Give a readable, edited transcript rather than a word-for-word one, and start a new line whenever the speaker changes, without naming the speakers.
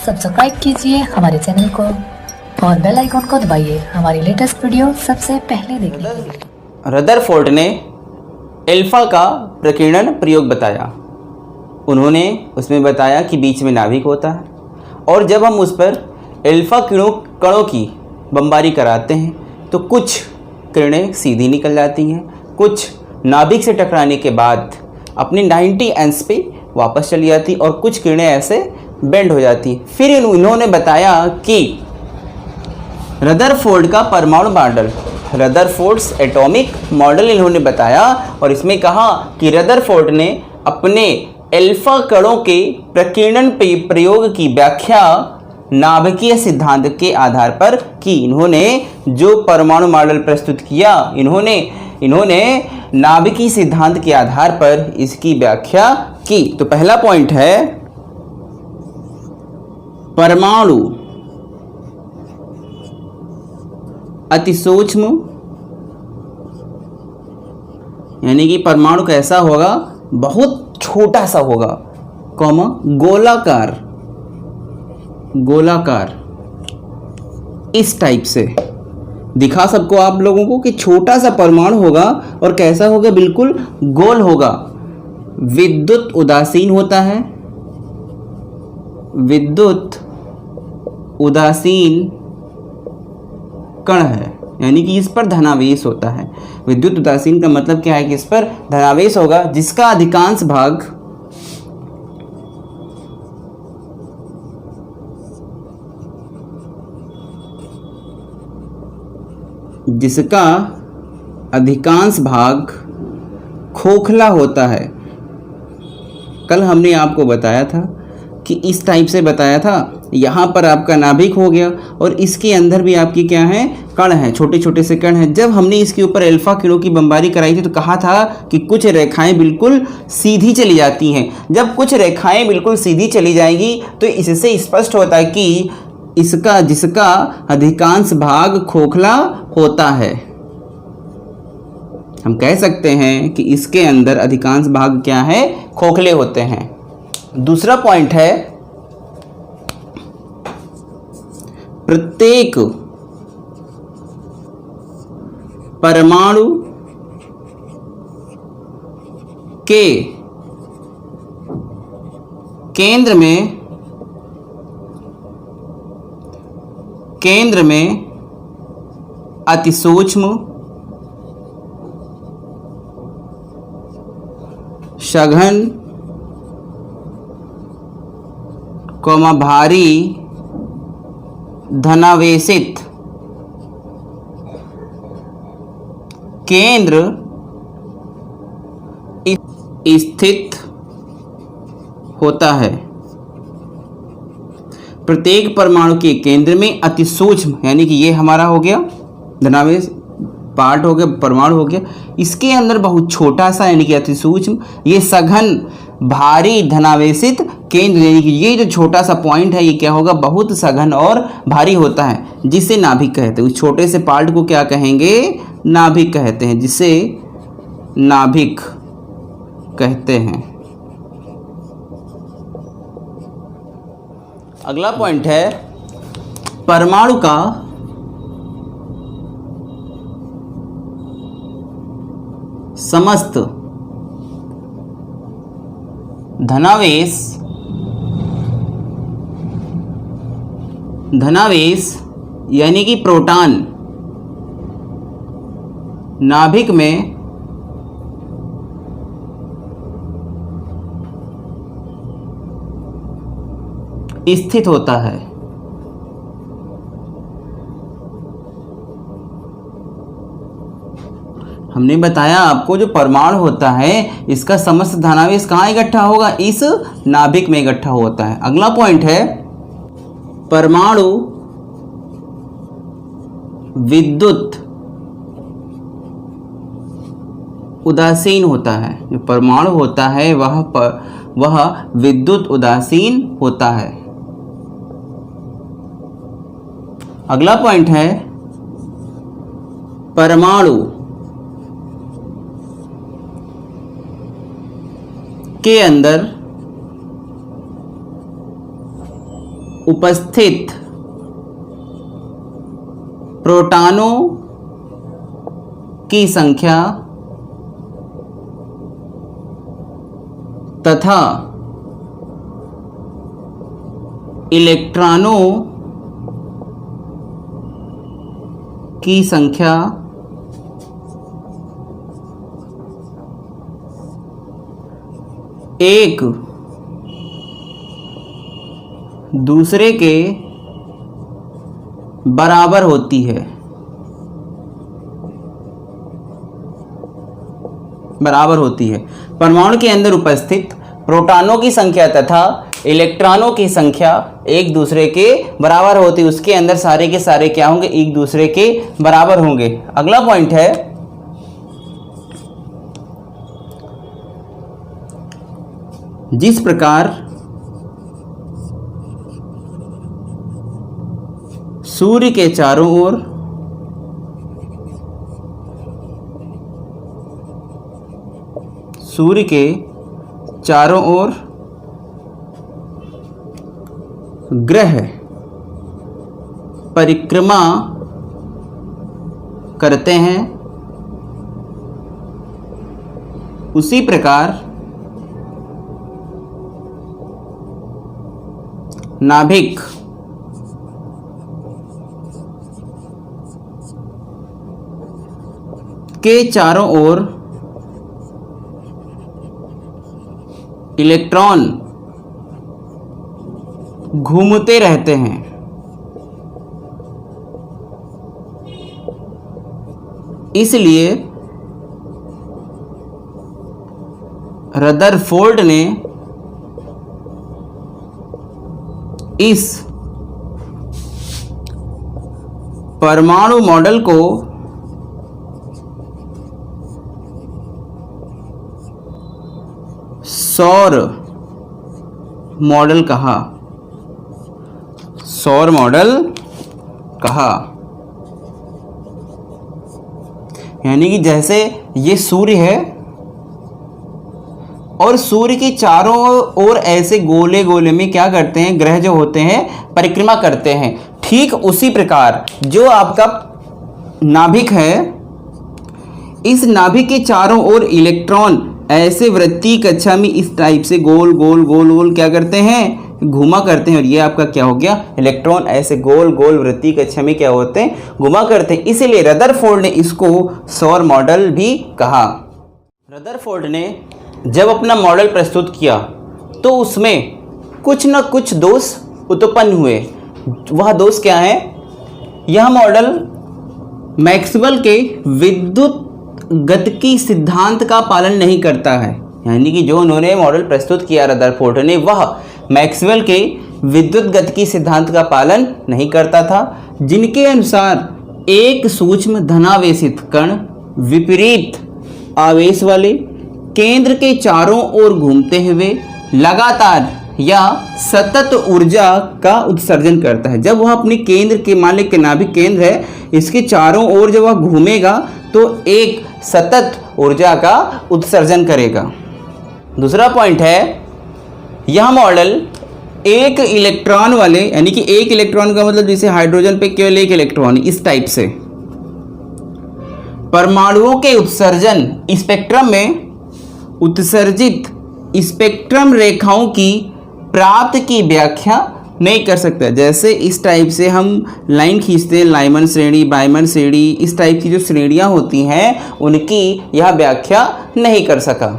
Subscribe कीजिए हमारे channel को और बेल आइकन को दबाइए हमारी लेटेस्ट वीडियो सबसे पहले देखने के लिए।
रदरफोर्ड ने एल्फा का प्रकीर्णन प्रयोग बताया। उन्होंने उसमें बताया कि बीच में नाभिक होता है और जब हम उस पर एल्फा कणों की बमबारी कराते हैं तो कुछ किरणें सीधी निकल जाती हैं, कुछ नाभिक से टकराने के बाद अपनी 90 अंश पे वापस चली जाती और कुछ किरणें ऐसे बेंड हो जाती। फिर इन्होंने बताया कि रदरफोर्ड का परमाणु मॉडल, रदरफोर्ड्स एटॉमिक मॉडल इन्होंने बताया और इसमें कहा कि रदरफोर्ड ने अपने एल्फा कणों के प्रकीर्णन प्रयोग की व्याख्या नाभिकीय सिद्धांत के आधार पर की। इन्होंने जो परमाणु मॉडल प्रस्तुत किया, इन्होंने नाभिकीय सिद्धांत के आधार पर इसकी व्याख्या की। तो पहला पॉइंट है परमाणु अति सूक्ष्म, यानी कि परमाणु कैसा होगा, बहुत छोटा सा होगा, कॉमा गोलाकार, इस टाइप से दिखा सबको आप लोगों को कि छोटा सा परमाणु होगा और कैसा होगा, बिल्कुल गोल होगा। विद्युत उदासीन होता है, विद्युत उदासीन कण है, यानी कि इस पर धनावेश होता है। विद्युत उदासीन का मतलब क्या है कि इस पर धनावेश होगा, जिसका अधिकांश भाग खोखला होता है। कल हमने आपको बताया था कि इस टाइप से बताया था, यहाँ पर आपका नाभिक हो गया और इसके अंदर भी आपकी क्या है, कण हैं, छोटे छोटे से कण हैं। जब हमने इसके ऊपर अल्फा किरणों की बमबारी कराई थी तो कहा था कि कुछ रेखाएं बिल्कुल सीधी चली जाती हैं। जब कुछ रेखाएं बिल्कुल सीधी चली जाएंगी तो इससे स्पष्ट होता है कि जिसका अधिकांश भाग खोखला होता है। हम कह सकते हैं कि इसके अंदर अधिकांश भाग क्या है, खोखले होते हैं। दूसरा पॉइंट है प्रत्येक परमाणु के केंद्र में अति सूक्ष्म सघन भारी धनावेशित केंद्र स्थित होता है। प्रत्येक परमाणु के केंद्र में अति सूक्ष्म, यानी कि ये हमारा हो गया धनावेश पार्ट हो गया, परमाणु हो गया, इसके अंदर बहुत छोटा सा यानी कि अति सूक्ष्म, ये सघन भारी धनावेशित केंद्र, यानी कि ये जो छोटा सा पॉइंट है ये क्या होगा, बहुत सघन और भारी होता है, जिसे नाभिक कहते हैं। उस छोटे से पार्ट को क्या कहेंगे, नाभिक कहते हैं, जिसे नाभिक कहते हैं। अगला पॉइंट है परमाणु का समस्त धनावेश यानी कि प्रोटॉन नाभिक में स्थित होता है। हमने बताया आपको जो परमाणु होता है इसका समस्त धनावेश कहाँ इकट्ठा होगा, इस नाभिक में इकट्ठा होता है। अगला पॉइंट है परमाणु विद्युत उदासीन होता है। जो परमाणु होता है वह विद्युत उदासीन होता है। अगला पॉइंट है परमाणु के अंदर उपस्थित प्रोटॉनों की संख्या तथा इलेक्ट्रॉनों की संख्या एक दूसरे के बराबर होती है। परमाणु के अंदर उपस्थित प्रोटॉनों की संख्या तथा इलेक्ट्रॉनों की संख्या एक दूसरे के बराबर होती है। उसके अंदर सारे के सारे क्या होंगे? एक दूसरे के बराबर होंगे। अगला पॉइंट है, जिस प्रकार सूर्य के चारों ओर ग्रह परिक्रमा करते हैं, उसी प्रकार नाभिक के चारों ओर इलेक्ट्रॉन घूमते रहते हैं। इसलिए रदरफोर्ड ने इस परमाणु मॉडल को सौर मॉडल कहा। यानी कि जैसे ये सूर्य है और सूर्य के चारों ओर ऐसे गोले गोले में क्या करते हैं? ग्रह जो होते हैं परिक्रमा करते हैं। ठीक उसी प्रकार जो आपका नाभिक है, इस नाभिक के चारों ओर इलेक्ट्रॉन ऐसे वृत्तीय कक्षा में इस टाइप से गोल गोल गोल गोल क्या करते हैं? घुमा करते हैं। और ये आपका क्या हो गया? इलेक्ट्रॉन ऐसे गोल गोल वृत्तीय कक्षा में क्या होते हैं? घुमा करते हैं। इसीलिए रदरफोर्ड ने इसको सौर मॉडल भी कहा। रदरफोर्ड ने जब अपना मॉडल प्रस्तुत किया तो उसमें कुछ न कुछ दोष उत्पन्न हुए। वह दोष क्या है? यह मॉडल मैक्सवेल के विद्युत गतिकी सिद्धांत का पालन नहीं करता है। यानी कि जो उन्होंने मॉडल प्रस्तुत किया रदरफोर्ड ने, वह मैक्सवेल के विद्युत गतिकी सिद्धांत का पालन नहीं करता था, जिनके अनुसार एक सूक्ष्म धनावेशित कण विपरीत आवेश वाले केंद्र के चारों ओर घूमते हुए लगातार या सतत ऊर्जा का उत्सर्जन करता है। जब वह अपने केंद्र के, मान लें कि नाभिक केंद्र है, इसके चारों ओर जब वह घूमेगा तो एक सतत ऊर्जा का उत्सर्जन करेगा। दूसरा पॉइंट है, यह मॉडल एक इलेक्ट्रॉन वाले, यानी कि एक इलेक्ट्रॉन का मतलब जैसे हाइड्रोजन पे केवल एक इलेक्ट्रॉन, इस टाइप से परमाणुओं के उत्सर्जन स्पेक्ट्रम में उत्सर्जित स्पेक्ट्रम रेखाओं की प्राप्त की व्याख्या नहीं कर सकता। जैसे इस टाइप से हम लाइन खींचते हैं, लाइमन श्रेणी, बाइमन श्रेणी, इस टाइप की जो श्रेणियां होती हैं उनकी यह व्याख्या नहीं कर सका।